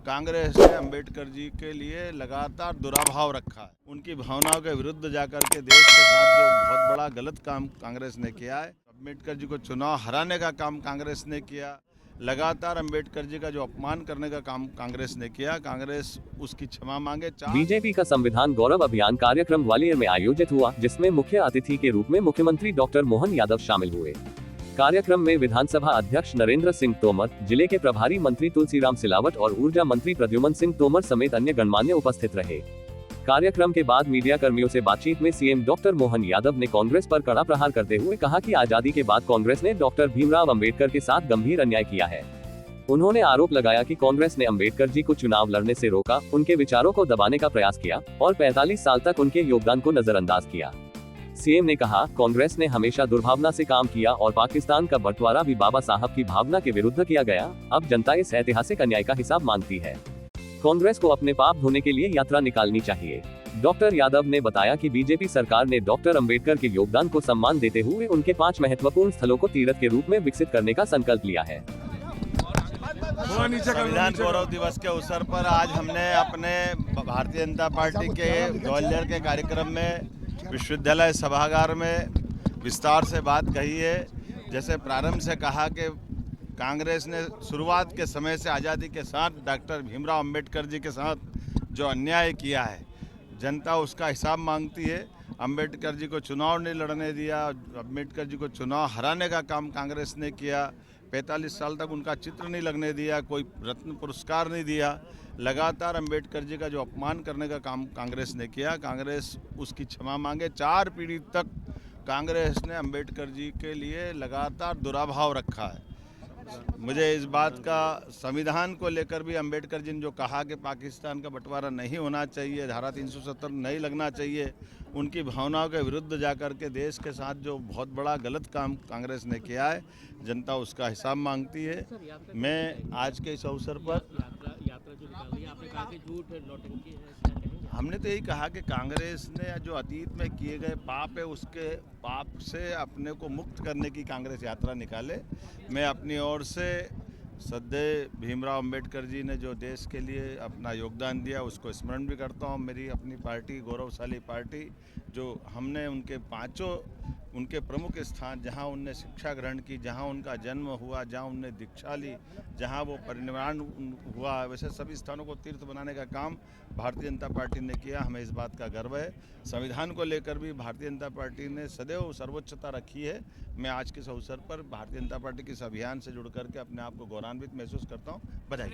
कांग्रेस ने अंबेडकर जी के लिए लगातार दुराभाव रखा है। उनकी भावनाओं के विरुद्ध जाकर के देश के साथ जो बहुत बड़ा गलत काम कांग्रेस ने किया है, अंबेडकर जी को चुनाव हराने का काम कांग्रेस ने किया, लगातार अंबेडकर जी का जो अपमान करने का काम कांग्रेस ने किया, कांग्रेस उसकी क्षमा मांगे। बीजेपी का संविधान गौरव अभियान कार्यक्रम ग्वालियर में आयोजित हुआ, जिसमें मुख्य अतिथि के रूप में मुख्यमंत्री डॉक्टर मोहन यादव शामिल हुए। कार्यक्रम में विधानसभा अध्यक्ष नरेंद्र सिंह तोमर, जिले के प्रभारी मंत्री तुलसीराम सिलावट और ऊर्जा मंत्री प्रद्युमन सिंह तोमर समेत अन्य गणमान्य उपस्थित रहे। कार्यक्रम के बाद मीडिया कर्मियों से बातचीत में सीएम डॉक्टर मोहन यादव ने कांग्रेस पर कड़ा प्रहार करते हुए कहा कि आजादी के बाद कांग्रेस ने डॉक्टर भीमराव अंबेडकर के साथ गंभीर अन्याय किया है। उन्होंने आरोप लगाया कि कांग्रेस ने अंबेडकर जी को चुनाव लड़ने से रोका, उनके विचारों को दबाने का प्रयास किया और 45 साल तक उनके योगदान को नजरअंदाज किया। सीएम ने कहा, कांग्रेस ने हमेशा दुर्भावना से काम किया और पाकिस्तान का बंटवारा भी बाबा साहब की भावना के विरुद्ध किया गया। अब जनता इस ऐतिहासिक अन्याय का हिसाब मांगती है। कांग्रेस को अपने पाप धोने के लिए यात्रा निकालनी चाहिए। डॉक्टर यादव ने बताया कि बीजेपी सरकार ने डॉक्टर अंबेडकर के योगदान को सम्मान देते हुए उनके 5 महत्वपूर्ण स्थलों को तीर्थ के रूप में विकसित करने का संकल्प लिया है। संविधान गौरव दिवस के अवसर पर आज हमने अपने भारतीय जनता पार्टी के ग्वालियर के कार्यक्रम में विश्वविद्यालय सभागार में विस्तार से बात कही है। जैसे प्रारंभ से कहा कि कांग्रेस ने शुरुआत के समय से आज़ादी के साथ डॉक्टर भीमराव अंबेडकर जी के साथ जो अन्याय किया है, जनता उसका हिसाब मांगती है। अंबेडकर जी को चुनाव नहीं लड़ने दिया, अंबेडकर जी को चुनाव हराने का काम कांग्रेस ने किया, 45 साल तक उनका चित्र नहीं लगने दिया, कोई रत्न पुरस्कार नहीं दिया, लगातार अंबेडकर जी का जो अपमान करने का काम कांग्रेस ने किया, कांग्रेस उसकी क्षमा मांगे। 4 पीढ़ी तक कांग्रेस ने अंबेडकर जी के लिए लगातार दुराभाव रखा है। मुझे इस बात का संविधान को लेकर भी अंबेडकर जी ने जो कहा कि पाकिस्तान का बंटवारा नहीं होना चाहिए, धारा 370 नहीं लगना चाहिए, उनकी भावनाओं के विरुद्ध जाकर के देश के साथ जो बहुत बड़ा गलत काम कांग्रेस ने किया है, जनता उसका हिसाब मांगती है। मैं आज के इस अवसर पर हमने तो यही कहा कि कांग्रेस ने जो अतीत में किए गए पाप है, उसके पाप से अपने को मुक्त करने की कांग्रेस यात्रा निकाले। मैं अपनी ओर से श्रद्धेय भीमराव अंबेडकर जी ने जो देश के लिए अपना योगदान दिया, उसको स्मरण भी करता हूँ। मेरी अपनी पार्टी गौरवशाली पार्टी, जो हमने उनके 5 उनके प्रमुख स्थान, जहाँ उनने शिक्षा ग्रहण की, जहाँ उनका जन्म हुआ, जहाँ उनने दीक्षा ली, जहाँ वो परिनिर्वाण हुआ, वैसे सभी स्थानों को तीर्थ बनाने का काम भारतीय जनता पार्टी ने किया। हमें इस बात का गर्व है। संविधान को लेकर भी भारतीय जनता पार्टी ने सदैव सर्वोच्चता रखी है। मैं आज के इस अवसर पर भारतीय जनता पार्टी के इस अभियान से जुड़ करके अपने आप को गौरवान्वित महसूस करता हूँ। बधाई।